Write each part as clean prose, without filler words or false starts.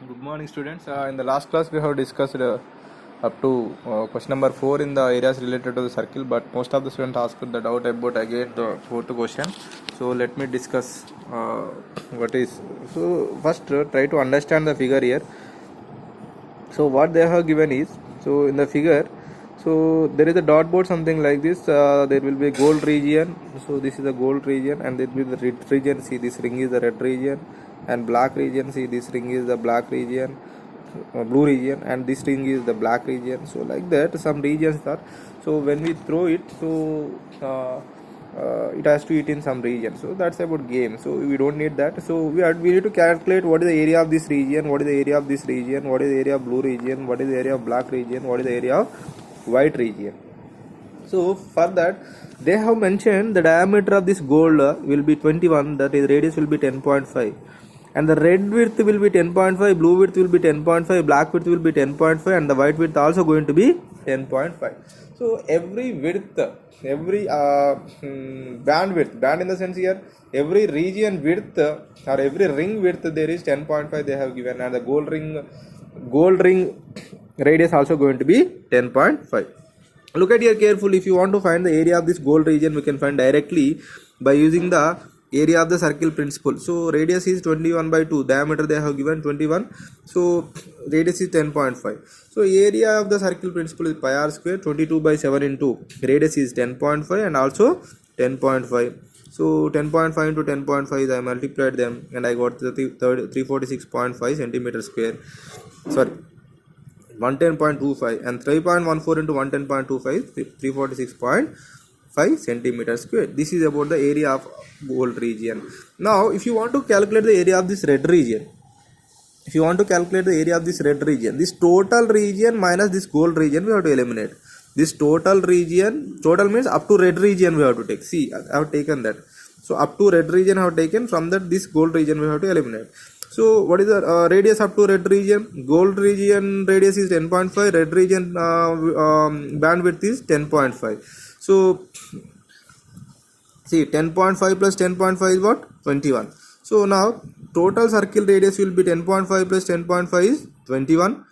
Good morning, students. In the last class, we have discussed up to question number 4 in the areas related to the circle, but most of the students asked the doubt about again the fourth question. So let me discuss what is. So first, try to understand the figure here. So what they have given is, so in the figure, so there is a dot board something like this. There will be a gold region. So this is a gold region, and there will be the red region. See, this ring is the red region, and black region. See, this ring is the black region, blue region, and this ring is the black region. So like that, some regions are. So when we throw it, so it has to hit in some region. So that's about game. So we don't need that. So we need to calculate what is the area of this region, what is the area of this region, what is the area of blue region, what is the area of black region, what is the area of white region. So for that, they have mentioned the diameter of this gold will be 21, that is radius will be 10.5, and the red width will be 10.5, blue width will be 10.5, black width will be 10.5, and the white width also going to be 10.5. So every width, every band in the sense here, every region width or every ring width there is 10.5 they have given, and the gold ring radius also going to be 10.5. Look at here carefully. If you want to find the area of this gold region, we can find directly by using the area of the circle principle. So radius is 21 by 2, diameter they have given 21, so radius is 10.5. so area of the circle principle is pi r square, 22 by 7 into radius is 10.5 and also 10.5. so 10.5 into 10.5 I multiplied them and I got the 346.5 centimeter square, sorry 110.25, and 3.14 into 110.25 346.5 centimeters square. This is about the area of gold region. Now if you want to calculate the area of this red region, this total region minus this gold region we have to eliminate. This total region, total means up to red region we have to take. See, I have taken that. So up to red region I have taken, from that this gold region we have to eliminate. So what is the radius up to red region? Gold region radius is 10.5, red region bandwidth is 10.5. So see, 10.5 plus 10.5 is what? 21. So now total circle radius will be 10.5 plus 10.5 is 21.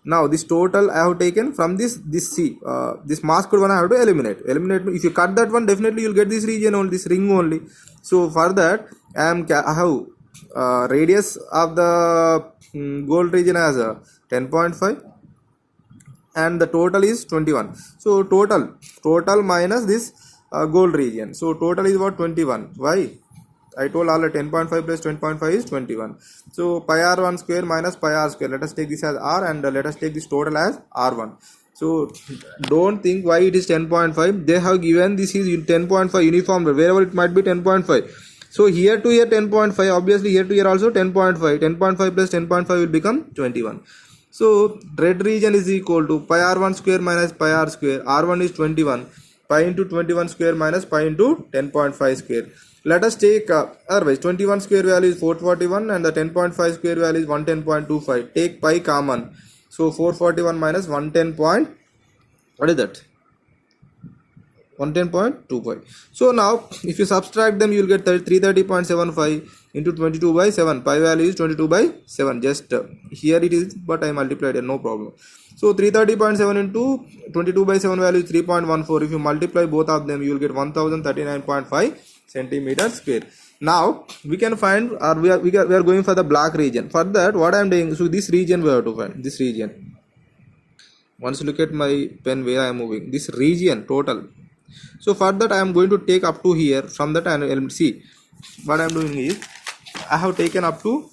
Now this total I have taken from this C, this masked one I have to eliminate. If you cut that one, definitely you will get this region only, this ring only. So for that I have radius of the gold region as 10.5 and the total is 21. So total minus this gold region. So total is what? 21. Why? I told all 10.5 plus 10.5 is 21. So pi r1 square minus pi r square. Let us take this as r and let us take this total as r1. So don't think why it is 10.5. They have given this is 10.5 uniform, wherever it might be 10.5. So here to here 10.5, obviously here to here also 10.5. 10.5 plus 10.5 will become 21. So red region is equal to pi r1 square minus pi r square. R1 is 21. Pi into 21 square minus pi into 10.5 square. Let us take otherwise 21 square value is 441 and the 10.5 square value is 110.25. Take pi common. So 441 minus 110 point, what is that? 110.25. So now if you subtract them, you will get 330.75 into 22 by 7. Pi value is 22 by 7. Just here it is, but I multiplied it, no problem. So 330.7 into 22 by 7 value is 3.14. If you multiply both of them, you will get 1039.5 centimeters square. Now we can find, or we are going for the black region. For that, what I am doing, so this region we have to find, this region. Once look at my pen where I am moving, this region total. So for that I am going to take up to here. From that I will see what I am doing is I have taken up to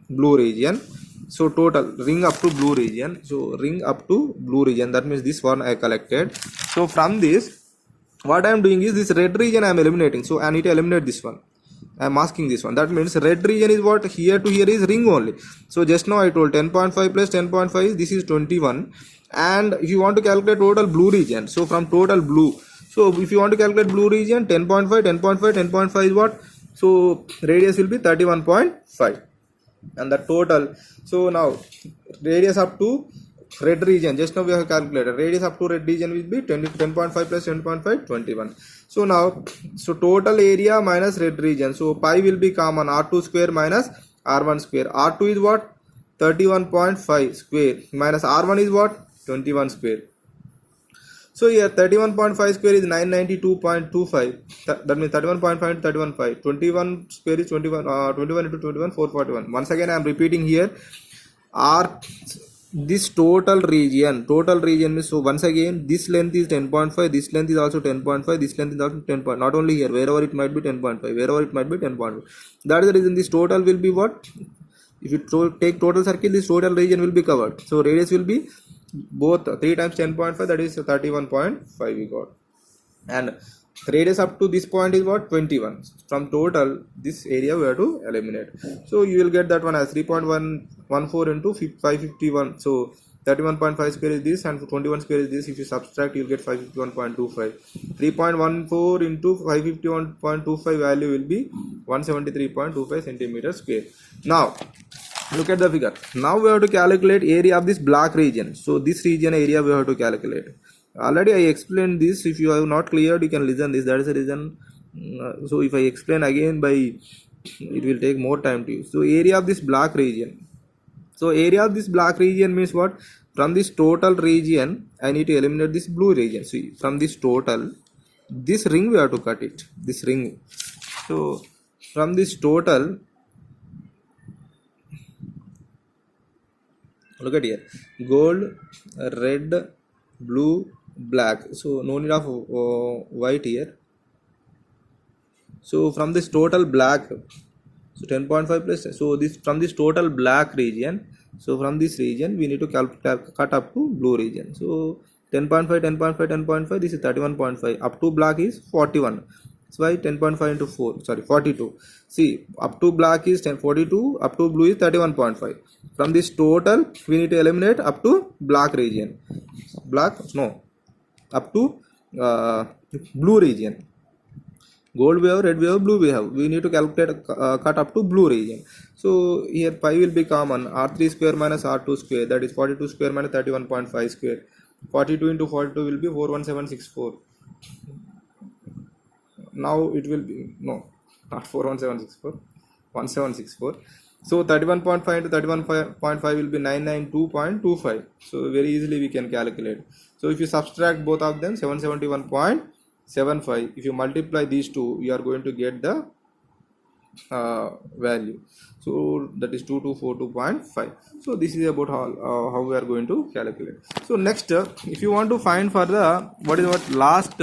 blue region. So total ring up to blue region. So ring up to blue region, that means this one I collected. So from this, what I am doing is this red region I am eliminating. So I need to eliminate this one. I am masking this one. That means red region is what? Here to here is ring only. So just now I told 10.5 plus 10.5 this is 21. And if you want to calculate total blue region, so from total blue, so if you want to calculate blue region, 10.5 is what? So radius will be 31.5 and the total. So now radius up to red region, just now we have calculated, radius up to red region will be 10.5 plus 10.5, 21. So now, so total area minus red region, so pi will be common, r2 square minus r1 square. R2 is what? 31.5 square minus R1 is what? 21 square. So here 31.5 square is 992.25. That means 31.5 to 31.5. 21 square is 21. 21 into 21, 441. Once again I am repeating here. R this total region means, so once again this length is 10.5, this length is also 10.5, this length is also 10. Not only here, wherever it might be 10.5, wherever it might be 10.5. That is the reason this total will be what? If you take total circle, this total region will be covered. So radius will be both 3 times 10.5, that is 31.5 we got. And radius up to this point is what? 21. From total this area we have to eliminate. So you will get that one as 3.114 into 551. So 31.5 square is this and 21 square is this. If you subtract, you will get 551.25. 3.14 into 551.25 value will be 173.25 centimeters square. Now look at the figure. Now we have to calculate area of this black region. So this region area we have to calculate. Already I explained this. If you have not cleared, you can listen this. That is the reason. So if I explain again it will take more time to you. So area of this black region. So area of this black region means what? From this total region, I need to eliminate this blue region. See, from this total, this ring we have to cut it. This ring. So from this total, look at here, gold, red, blue, black. So no need of white here. So from this total black, so 10.5 plus, so this from this total black region, so from this region we need to cut up to blue region. So 10.5, 10.5, 10.5, this is 31.5, up to black is 41. So why 10.5 into 4, sorry, 42. See, up to black is 42, up to blue is 31.5. From this total we need to eliminate up to black region. Up to blue region. Gold we have, red we have, blue we have. We need to calculate cut up to blue region. So here pi will be common. R3 square minus R2 square, that is 42 square minus 31.5 square. 42 into 42 will be 41764. Now it will be, no, not 41764, 1764. So 31.5 into 31.5 will be 992.25. So very easily we can calculate. So if you subtract both of them, 771.75. If you multiply these two, you are going to get the value. So that is 2242.5. So this is about how we are going to calculate. So next, if you want to find for the last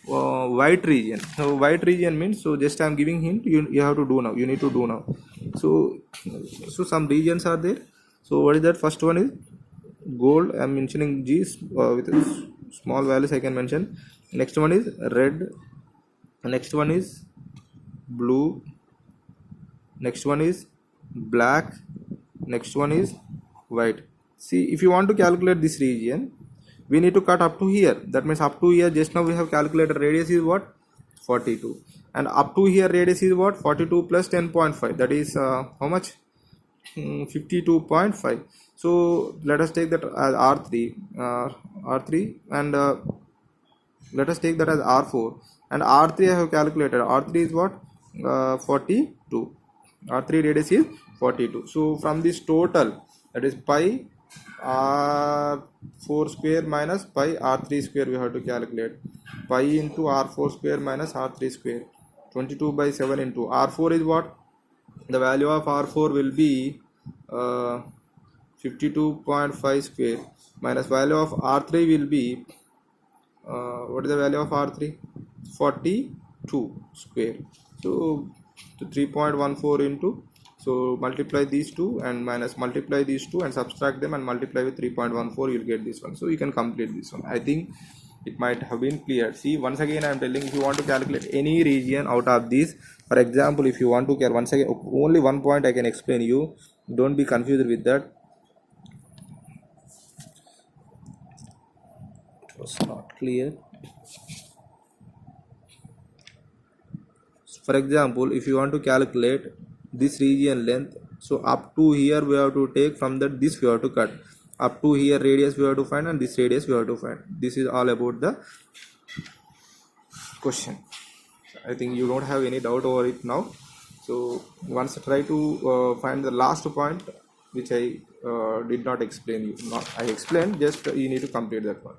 white region. So white region means, so just I am giving hint, you have to do now, you need to do now. So some regions are there. So what is that? First one is gold. I am mentioning G with small values I can mention. Next one is red, next one is blue, next one is black, next one is white. See, if you want to calculate this region, we need to cut up to here. That means up to here, just now we have calculated radius is what? 42. And up to here radius is what? 42 plus 10.5. That is how much? 52.5. So let us take that as R3. And let us take that as R4. And R3 I have calculated. R3 is what? 42. R3 radius is 42. So from this total, that is pi R4 square minus pi R3 square, we have to calculate. Pi into R4 square minus R3 square. 22 by 7 into R4 is what? The value of R4 will be 52.5 square minus value of R3 will be what is the value of R3? 42 square. So 3.14 into, so multiply these two and minus multiply these two and subtract them and multiply with 3.14, you will get this one. So you can complete this one. I think it might have been clear. See, once again I am telling, if you want to calculate any region out of these, for example, if you want to calculate, once again only one point I can explain you, don't be confused with that. It was not clear. For example, if you want to calculate this region length, so up to here we have to take, from that this we have to cut, up to here radius we have to find, and this radius we have to find. This is all about the question. I think you don't have any doubt over it now. So once try to find the last point, which I did not explain you. Not I explained, just you need to complete that one.